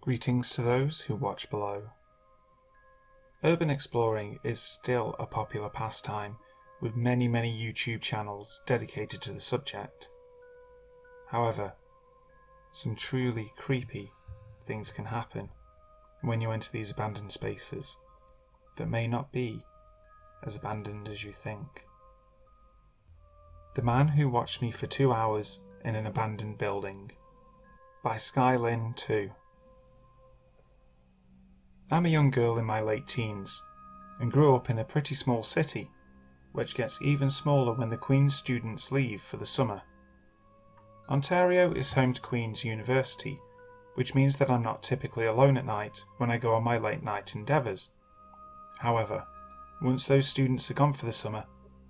Greetings to those who watch below. Urban exploring is still a popular pastime, with many YouTube channels dedicated to the subject. However, some truly creepy things can happen when you enter these abandoned spaces that may not be as abandoned as you think. The Man Who Watched Me for 2 Hours in an Abandoned Building by Skylin 2. I'm a young girl in my late teens and grew up in a pretty small city, which gets even smaller when the Queen's students leave for the summer. Ontario is home to Queen's University, which means that I'm not typically alone at night when I go on my late night endeavours. However, once those students are gone for the summer,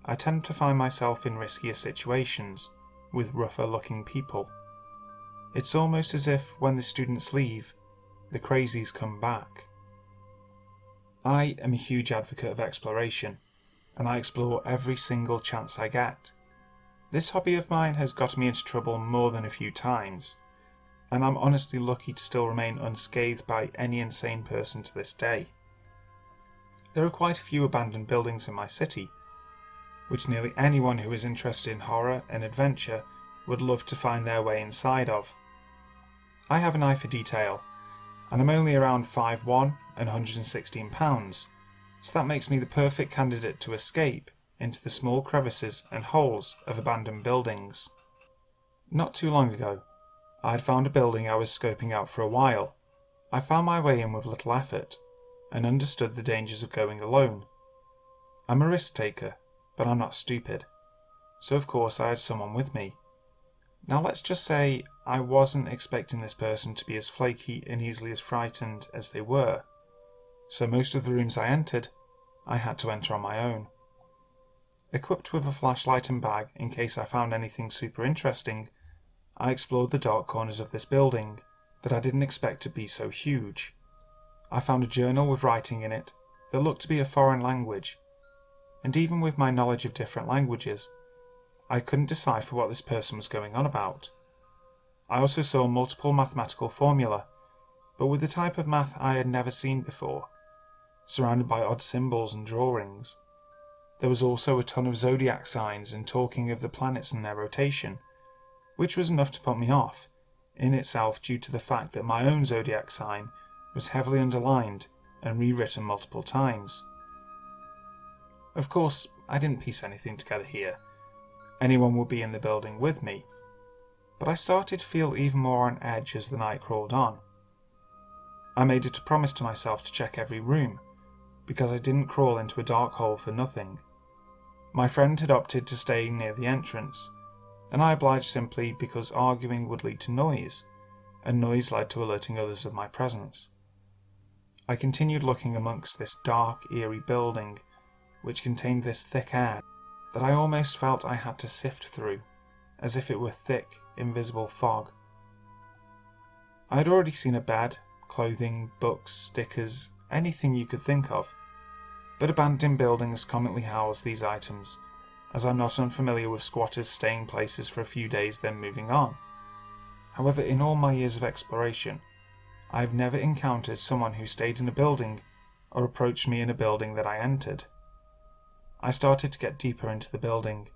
I tend to find myself in riskier situations with rougher looking people. It's almost as if when the students leave, the crazies come back. I am a huge advocate of exploration, and I explore every single chance I get. This hobby of mine has got me into trouble more than a few times, and I'm honestly lucky to still remain unscathed by any insane person to this day. There are quite a few abandoned buildings in my city, which nearly anyone who is interested in horror and adventure would love to find their way inside of. I have an eye for detail, and I'm only around 5'1" and 116 pounds, so that makes me the perfect candidate to escape into the small crevices and holes of abandoned buildings. Not too long ago, I had found a building I was scoping out for a while. I found my way in with little effort, and understood the dangers of going alone. I'm a risk taker, but I'm not stupid, so of course I had someone with me. Now let's just say I wasn't expecting this person to be as flaky and easily as frightened as they were, so most of the rooms I entered, I had to enter on my own. Equipped with a flashlight and bag in case I found anything super interesting, I explored the dark corners of this building that I didn't expect to be so huge. I found a journal with writing in it that looked to be a foreign language, and even with my knowledge of different languages, I couldn't decipher what this person was going on about. I also saw multiple mathematical formulae, but with the type of math I had never seen before, surrounded by odd symbols and drawings. There was also a ton of zodiac signs and talking of the planets and their rotation, which was enough to put me off, in itself due to the fact that my own zodiac sign was heavily underlined and rewritten multiple times. Of course, I didn't piece anything together here. Anyone would be in the building with me, but I started to feel even more on edge as the night crawled on. I made it a promise to myself to check every room, because I didn't crawl into a dark hole for nothing. My friend had opted to stay near the entrance, and I obliged simply because arguing would lead to noise, and noise led to alerting others of my presence. I continued looking amongst this dark, eerie building, which contained this thick air that I almost felt I had to sift through, as if it were thick, invisible fog. I had already seen a bed, clothing, books, stickers, anything you could think of, but abandoned buildings commonly house these items, as I'm not unfamiliar with squatters staying places for a few days then moving on. However, in all my years of exploration, I have never encountered someone who stayed in a building or approached me in a building that I entered. I started to get deeper into the building.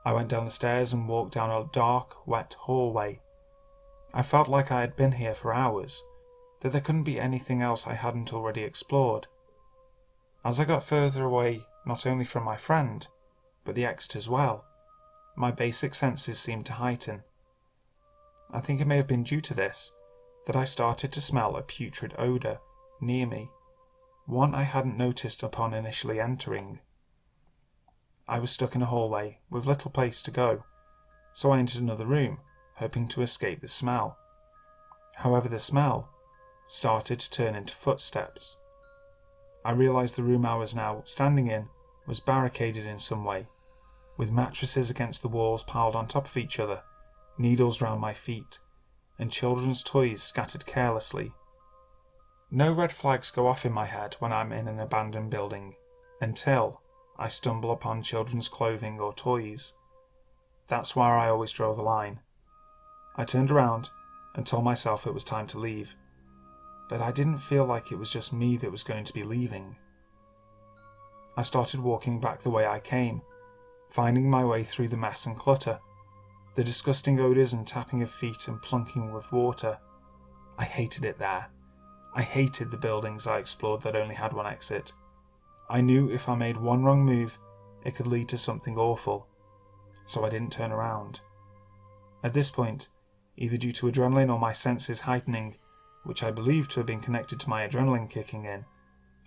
I went down the stairs and walked down a dark, wet hallway. I felt like I had been here for hours, that there couldn't be anything else I hadn't already explored. As I got further away, not only from my friend, but the exit as well, my basic senses seemed to heighten. I think it may have been due to this that I started to smell a putrid odour near me, one I hadn't noticed upon initially entering. I was stuck in a hallway with little place to go, so I entered another room, hoping to escape the smell. However, the smell started to turn into footsteps. I realised the room I was now standing in was barricaded in some way, with mattresses against the walls piled on top of each other, needles round my feet, and children's toys scattered carelessly. No red flags go off in my head when I'm in an abandoned building, until I stumble upon children's clothing or toys. That's where I always draw the line. I turned around and told myself it was time to leave. but I didn't feel like it was just me that was going to be leaving. I started walking back the way I came, finding my way through the mess and clutter, the disgusting odours and tapping of feet and plunking with water. I hated it there. I hated the buildings I explored that only had one exit. I knew if I made one wrong move, it could lead to something awful, so I didn't turn around. At this point, either due to adrenaline or my senses heightening, which I believed to have been connected to my adrenaline kicking in,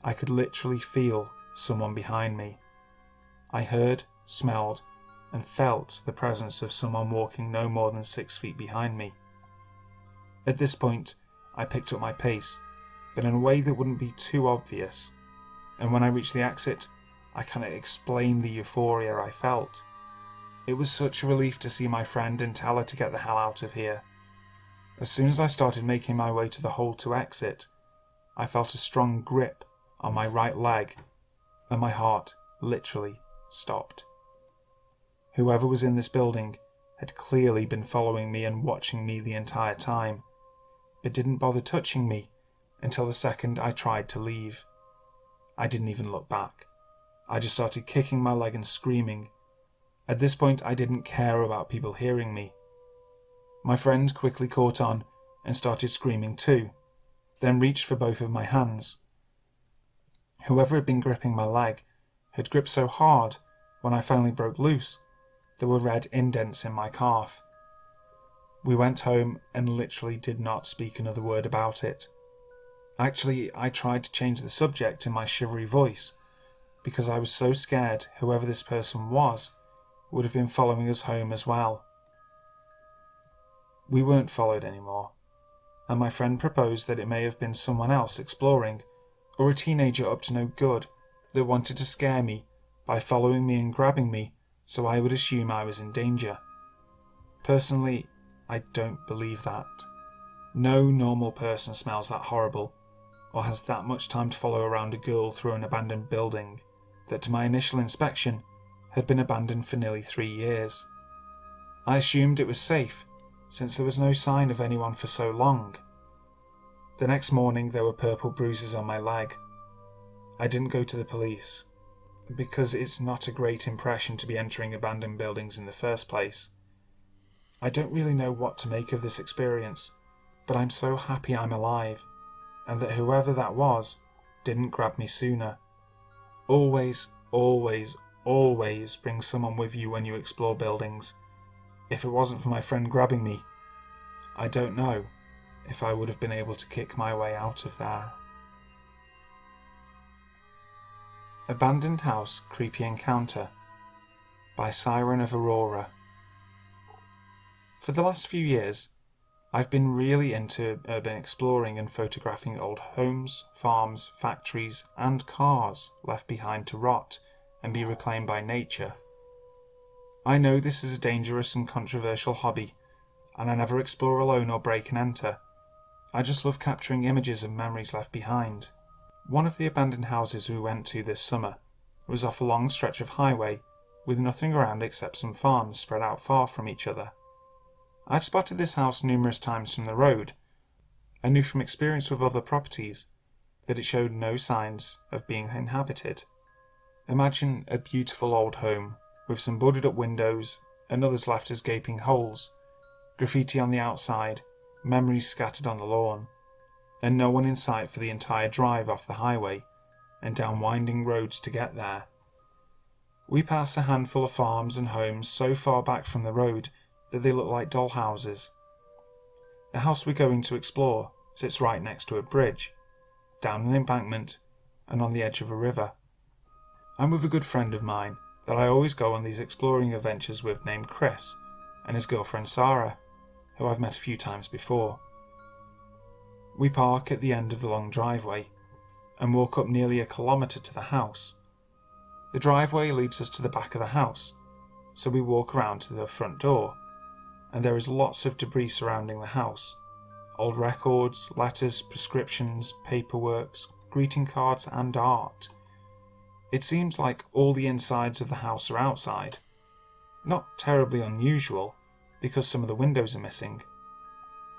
I could literally feel someone behind me. I heard, smelled, and felt the presence of someone walking no more than 6 feet behind me. At this point, I picked up my pace, but in a way that wouldn't be too obvious, and when I reached the exit, I cannot explain the euphoria I felt. It was such a relief to see my friend and tell her to get the hell out of here. As soon as I started making my way to the hole to exit, I felt a strong grip on my right leg, and my heart literally stopped. Whoever was in this building had clearly been following me and watching me the entire time, but didn't bother touching me until the second I tried to leave. I didn't even look back. I just started kicking my leg and screaming. At this point, I didn't care about people hearing me. My friend quickly caught on and started screaming too, then reached for both of my hands. Whoever had been gripping my leg had gripped so hard when I finally broke loose, there were red indents in my calf. We went home and literally did not speak another word about it. Actually, I tried to change the subject in my shivery voice, because I was so scared whoever this person was would have been following us home as well. We weren't followed anymore, and my friend proposed that it may have been someone else exploring, or a teenager up to no good that wanted to scare me by following me and grabbing me so I would assume I was in danger. Personally, I don't believe that. No normal person smells that horrible, or has that much time to follow around a girl through an abandoned building that to my initial inspection had been abandoned for nearly 3 years. I assumed it was safe, since there was no sign of anyone for so long. The next morning there were purple bruises on my leg. I didn't go to the police, because it's not a great impression to be entering abandoned buildings in the first place. I don't really know what to make of this experience, but I'm so happy I'm alive, and that whoever that was didn't grab me sooner. Always, always, always bring someone with you when you explore buildings. If it wasn't for my friend grabbing me, I don't know if I would have been able to kick my way out of there. Abandoned House Creepy Encounter by Sirenofaurora. For the last few years, I've been really into urban exploring and photographing old homes, farms, factories, and cars left behind to rot and be reclaimed by nature. I know this is a dangerous and controversial hobby, and I never explore alone or break and enter. I just love capturing images of memories left behind. One of the abandoned houses we went to this summer was off a long stretch of highway with nothing around except some farms spread out far from each other. I'd spotted this house numerous times from the road. I knew from experience with other properties that it showed no signs of being inhabited. Imagine a beautiful old home with some boarded up windows and others left as gaping holes, graffiti on the outside, memories scattered on the lawn, and no one in sight for the entire drive off the highway and down winding roads to get there. We passed a handful of farms and homes so far back from the road that they look like doll houses. The house we're going to explore sits right next to a bridge, down an embankment, and on the edge of a river. I'm with a good friend of mine that I always go on these exploring adventures with named Chris, and his girlfriend Sarah, who I've met a few times before. We park at the end of the long driveway and walk up nearly 1 kilometre to the house. The driveway leads us to the back of the house, so we walk around to the front door, and there is lots of debris surrounding the house. Old records, letters, prescriptions, paperwork, greeting cards and art. It seems like all the insides of the house are outside. Not terribly unusual, because some of the windows are missing.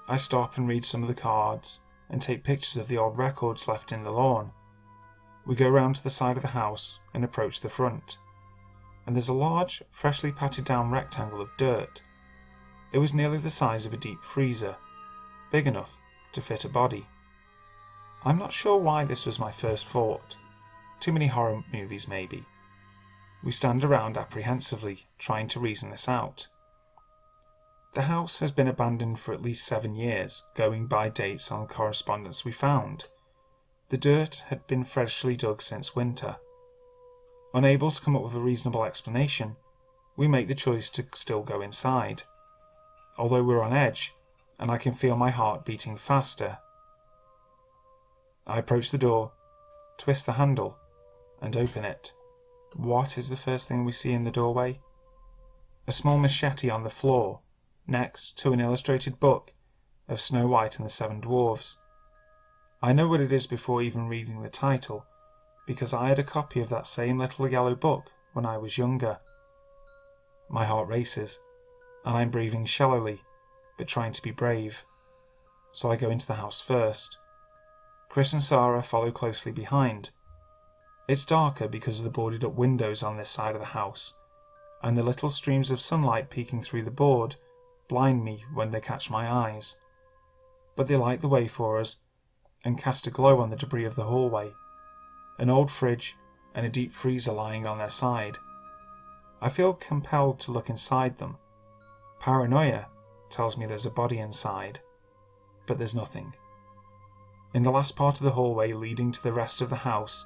I stop and read some of the cards, and take pictures of the old records left in the lawn. We go round to the side of the house and approach the front, and there's a large, freshly patted down rectangle of dirt. It was nearly the size of a deep freezer, big enough to fit a body. I'm not sure why this was my first thought. Too many horror movies, maybe. We stand around apprehensively, trying to reason this out. The house has been abandoned for at least 7 years, going by dates on correspondence we found. The dirt had been freshly dug since winter. Unable to come up with a reasonable explanation, we make the choice to still go inside. Although we're on edge, and I can feel my heart beating faster. I approach the door, twist the handle, and open it. What is the first thing we see in the doorway? A small machete on the floor, next to an illustrated book of Snow White and the Seven Dwarfs. I know what it is before even reading the title, because I had a copy of that same little yellow book when I was younger. My heart races, and I'm breathing shallowly, but trying to be brave. So I go into the house first. Chris and Sarah follow closely behind. It's darker because of the boarded up windows on this side of the house, and the little streams of sunlight peeking through the board blind me when they catch my eyes. But they light the way for us, and cast a glow on the debris of the hallway, an old fridge and a deep freezer lying on their side. I feel compelled to look inside them. Paranoia tells me there's a body inside, but there's nothing. In the last part of the hallway leading to the rest of the house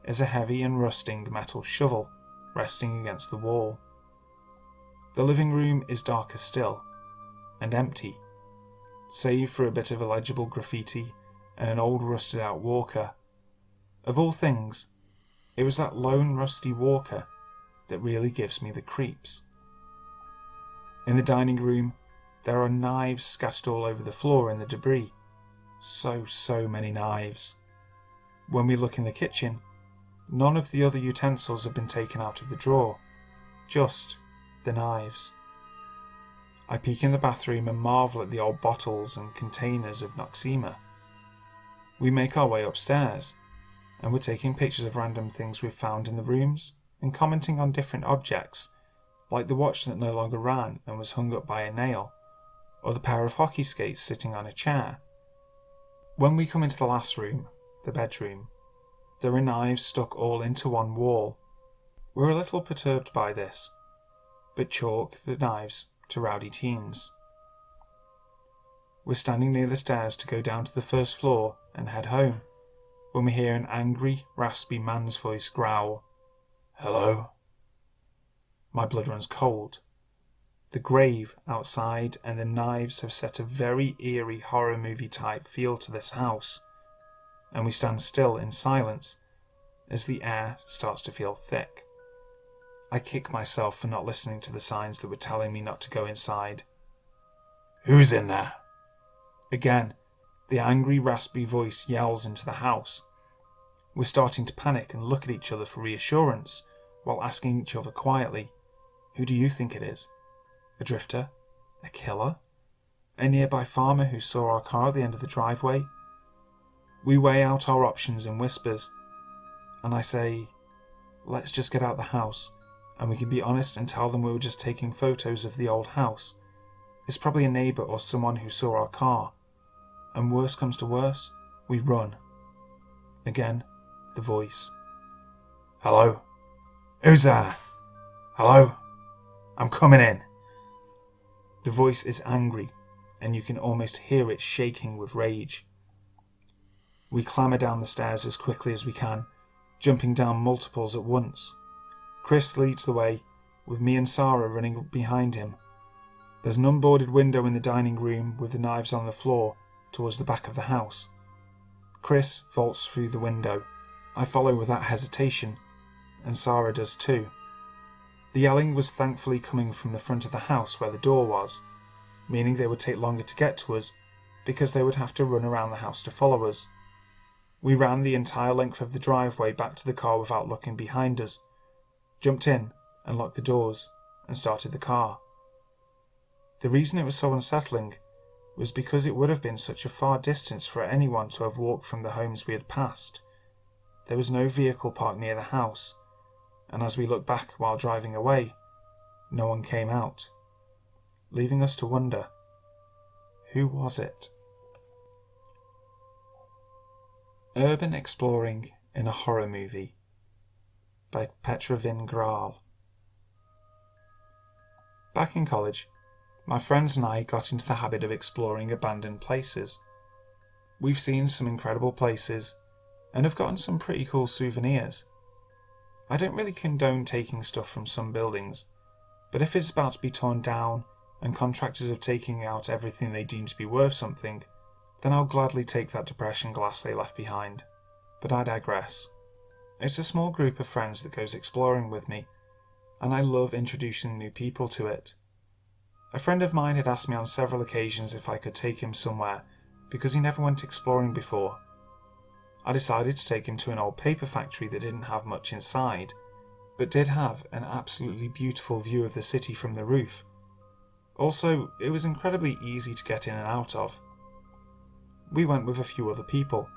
is a heavy and rusting metal shovel resting against the wall. The living room is darker still, and empty, save for a bit of illegible graffiti and an old rusted out walker. Of all things, it was that lone rusty walker that really gives me the creeps. In the dining room, there are knives scattered all over the floor in the debris. So many knives. When we look in the kitchen, none of the other utensils have been taken out of the drawer, just the knives. I peek in the bathroom and marvel at the old bottles and containers of Noxema. We make our way upstairs, and we're taking pictures of random things we've found in the rooms and commenting on different objects, like the watch that no longer ran and was hung up by a nail, or the pair of hockey skates sitting on a chair. When we come into the last room, the bedroom, there are knives stuck all into one wall. We're a little perturbed by this, but chalk the knives to rowdy teens. We're standing near the stairs to go down to the first floor and head home, when we hear an angry, raspy man's voice growl, "Hello?" My blood runs cold. The grave outside and the knives have set a very eerie horror movie type feel to this house, and we stand still in silence as the air starts to feel thick. I kick myself for not listening to the signs that were telling me not to go inside. "Who's in there?" Again, the angry, raspy voice yells into the house. We're starting to panic and look at each other for reassurance, while asking each other quietly, "Who do you think it is? A drifter? A killer? A nearby farmer who saw our car at the end of the driveway?" We weigh out our options in whispers, and I say, "Let's just get out the house, and we can be honest and tell them we were just taking photos of the old house. It's probably a neighbour or someone who saw our car. And worse comes to worse, we run." Again, the voice. "Hello? Who's there? Hello? I'm coming in." The voice is angry, and you can almost hear it shaking with rage. We clamber down the stairs as quickly as we can, jumping down multiples at once. Chris leads the way, with me and Sarah running behind him. There's an unboarded window in the dining room with the knives on the floor towards the back of the house. Chris vaults through the window. I follow without hesitation, and Sarah does too. The yelling was thankfully coming from the front of the house where the door was, meaning they would take longer to get to us because they would have to run around the house to follow us. We ran the entire length of the driveway back to the car without looking behind us, jumped in and locked the doors, and started the car. The reason it was so unsettling was because it would have been such a far distance for anyone to have walked from the homes we had passed. There was no vehicle parked near the house, and as we looked back while driving away, no one came out, leaving us to wonder, who was it? Urban Exploring in a Horror Movie by PertaVinGrahl. Back in college, my friends and I got into the habit of exploring abandoned places. We've seen some incredible places and have gotten some pretty cool souvenirs. I don't really condone taking stuff from some buildings, but if it's about to be torn down and contractors are taking out everything they deem to be worth something, then I'll gladly take that depression glass they left behind. But I digress. It's a small group of friends that goes exploring with me, and I love introducing new people to it. A friend of mine had asked me on several occasions if I could take him somewhere because he never went exploring before. I decided to take him to an old paper factory that didn't have much inside, but did have an absolutely beautiful view of the city from the roof. Also, it was incredibly easy to get in and out of. We went with a few other people,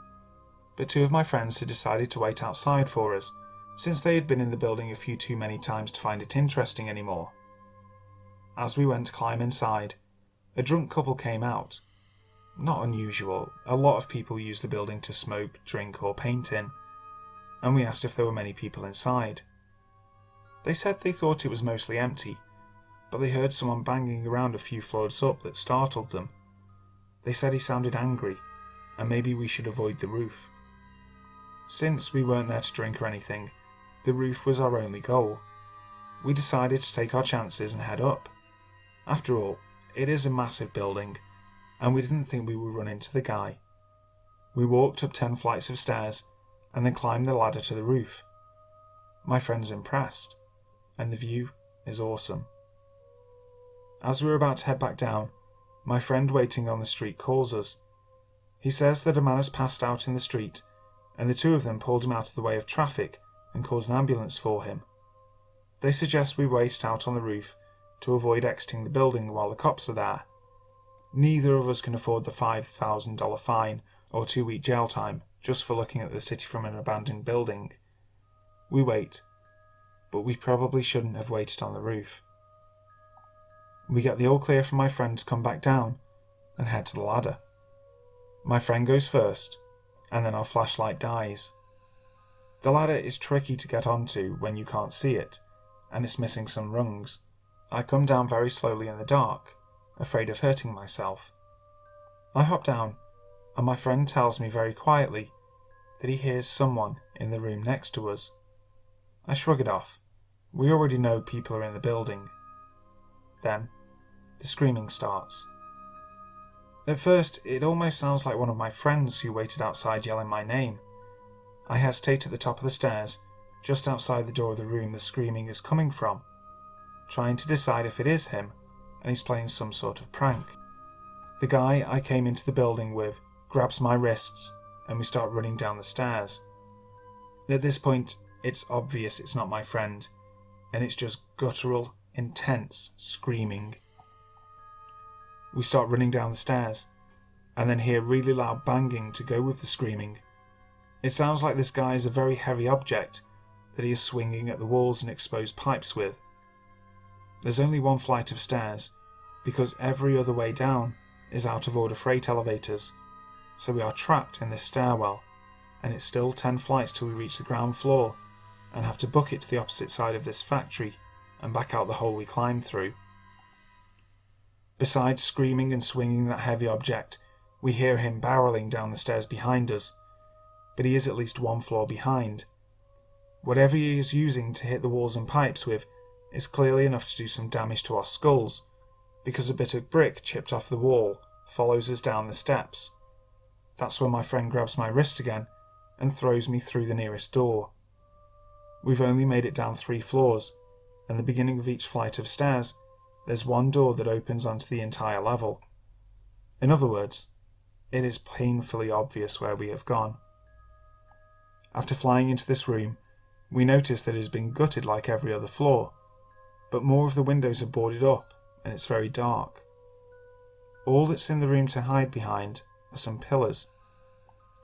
but two of my friends had decided to wait outside for us, since they had been in the building a few too many times to find it interesting anymore. As we went to climb inside, a drunk couple came out. Not unusual, a lot of people use the building to smoke, drink or paint in, and we asked if there were many people inside. They said they thought it was mostly empty, but they heard someone banging around a few floors up that startled them. They said he sounded angry, and maybe we should avoid the roof. Since we weren't there to drink or anything, the roof was our only goal. We decided to take our chances and head up. After all, it is a massive building, and we didn't think we would run into the guy. We walked up 10 flights of stairs, and then climbed the ladder to the roof. My friend's impressed, and the view is awesome. As we were about to head back down, my friend waiting on the street calls us. He says that a man has passed out in the street, and the two of them pulled him out of the way of traffic and called an ambulance for him. They suggest we wait out on the roof to avoid exiting the building while the cops are there. Neither of us can afford the $5,000 fine or 2-week jail time just for looking at the city from an abandoned building. We wait, but we probably shouldn't have waited on the roof. We get the all clear from my friend to come back down and head to the ladder. My friend goes first, and then our flashlight dies. The ladder is tricky to get onto when you can't see it, and it's missing some rungs. I come down very slowly in the dark, afraid of hurting myself. I hop down, and my friend tells me very quietly that he hears someone in the room next to us. I shrug it off. We already know people are in the building. Then, the screaming starts. At first, it almost sounds like one of my friends who waited outside yelling my name. I hesitate at the top of the stairs, just outside the door of the room the screaming is coming from, trying to decide if it is him, and he's playing some sort of prank. The guy I came into the building with grabs my wrists, and we start running down the stairs. At this point, it's obvious it's not my friend, and it's just guttural, intense screaming. We start running down the stairs, and then hear really loud banging to go with the screaming. It sounds like this guy is a very heavy object that he is swinging at the walls and exposed pipes with. There's only one flight of stairs, because every other way down is out of order freight elevators, so we are trapped in this stairwell, and it's still 10 flights till we reach the ground floor, and have to book it to the opposite side of this factory, and back out the hole we climbed through. Besides screaming and swinging that heavy object, we hear him barreling down the stairs behind us, but he is at least 1 floor behind. Whatever he is using to hit the walls and pipes with is clearly enough to do some damage to our skulls, because a bit of brick chipped off the wall follows us down the steps. That's when my friend grabs my wrist again and throws me through the nearest door. We've only made it down 3 floors, and the beginning of each flight of stairs there's one door that opens onto the entire level. In other words, it is painfully obvious where we have gone. After flying into this room, we notice that it has been gutted like every other floor, but more of the windows are boarded up and it's very dark. All that's in the room to hide behind are some pillars.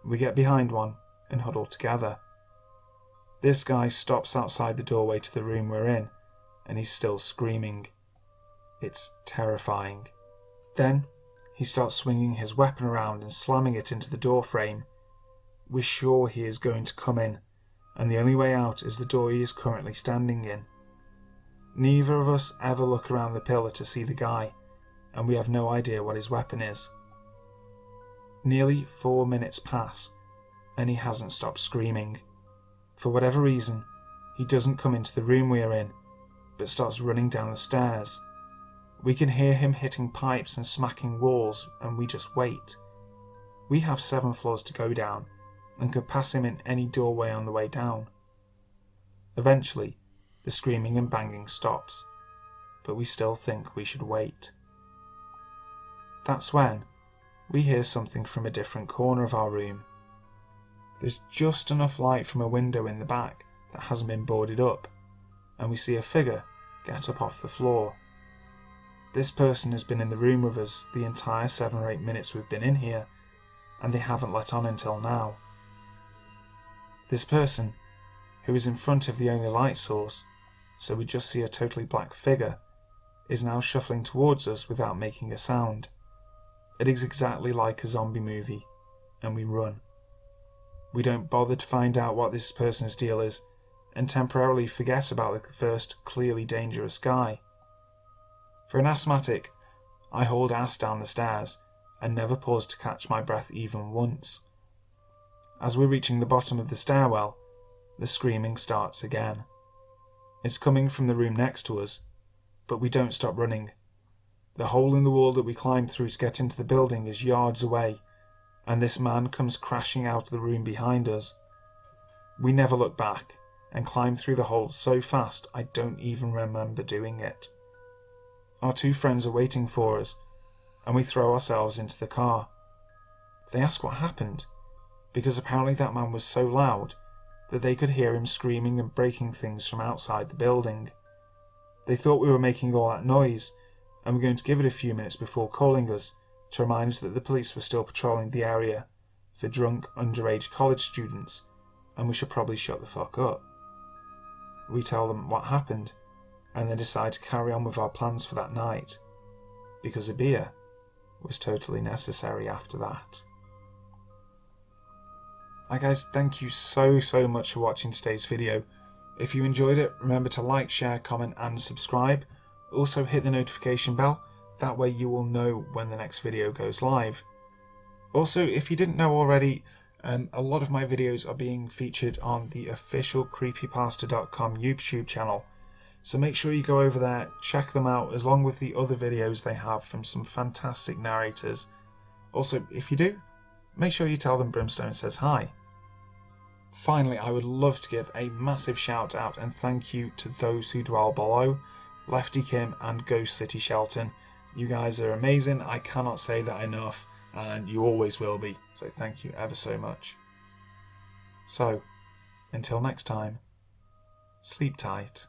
We get behind one and huddle together. This guy stops outside the doorway to the room we're in, and he's still screaming. It's terrifying. Then he starts swinging his weapon around and slamming it into the door frame. We're sure he is going to come in, and the only way out is the door he is currently standing in. Neither of us ever look around the pillar to see the guy, and we have no idea what his weapon is. Nearly 4 minutes pass, and he hasn't stopped screaming. For whatever reason, he doesn't come into the room we are in, but starts running down the stairs. We can hear him hitting pipes and smacking walls, and we just wait. We have 7 floors to go down, and could pass him in any doorway on the way down. Eventually, the screaming and banging stops, but we still think we should wait. That's when we hear something from a different corner of our room. There's just enough light from a window in the back that hasn't been boarded up, and we see a figure get up off the floor. This person has been in the room with us the entire 7 or 8 minutes we've been in here, and they haven't let on until now. This person, who is in front of the only light source, so we just see a totally black figure, is now shuffling towards us without making a sound. It is exactly like a zombie movie, and we run. We don't bother to find out what this person's deal is, and temporarily forget about the first clearly dangerous guy. For an asthmatic, I hold ass down the stairs and never pause to catch my breath even once. As we're reaching the bottom of the stairwell, the screaming starts again. It's coming from the room next to us, but we don't stop running. The hole in the wall that we climbed through to get into the building is yards away, and this man comes crashing out of the room behind us. We never look back, and climb through the hole so fast I don't even remember doing it. Our 2 friends are waiting for us, and we throw ourselves into the car. They ask what happened, because apparently that man was so loud that they could hear him screaming and breaking things from outside the building. They thought we were making all that noise, and were going to give it a few minutes before calling us to remind us that the police were still patrolling the area for drunk underage college students, and we should probably shut the fuck up. We tell them what happened, and then decide to carry on with our plans for that night, because a beer was totally necessary after that. Hi guys, thank you so much for watching today's video. If you enjoyed it, remember to like, share, comment and subscribe. Also hit the notification bell, that way you will know when the next video goes live. Also, if you didn't know already, a lot of my videos are being featured on the official creepypasta.com YouTube channel. So make sure you go over there, check them out, along with the other videos they have from some fantastic narrators. Also, if you do, make sure you tell them Brimstone says hi. Finally, I would love to give a massive shout out and thank you to those who dwell below, Lefty Kim and Ghost City Shelton. You guys are amazing, I cannot say that enough, and you always will be, so thank you ever so much. So, until next time, sleep tight.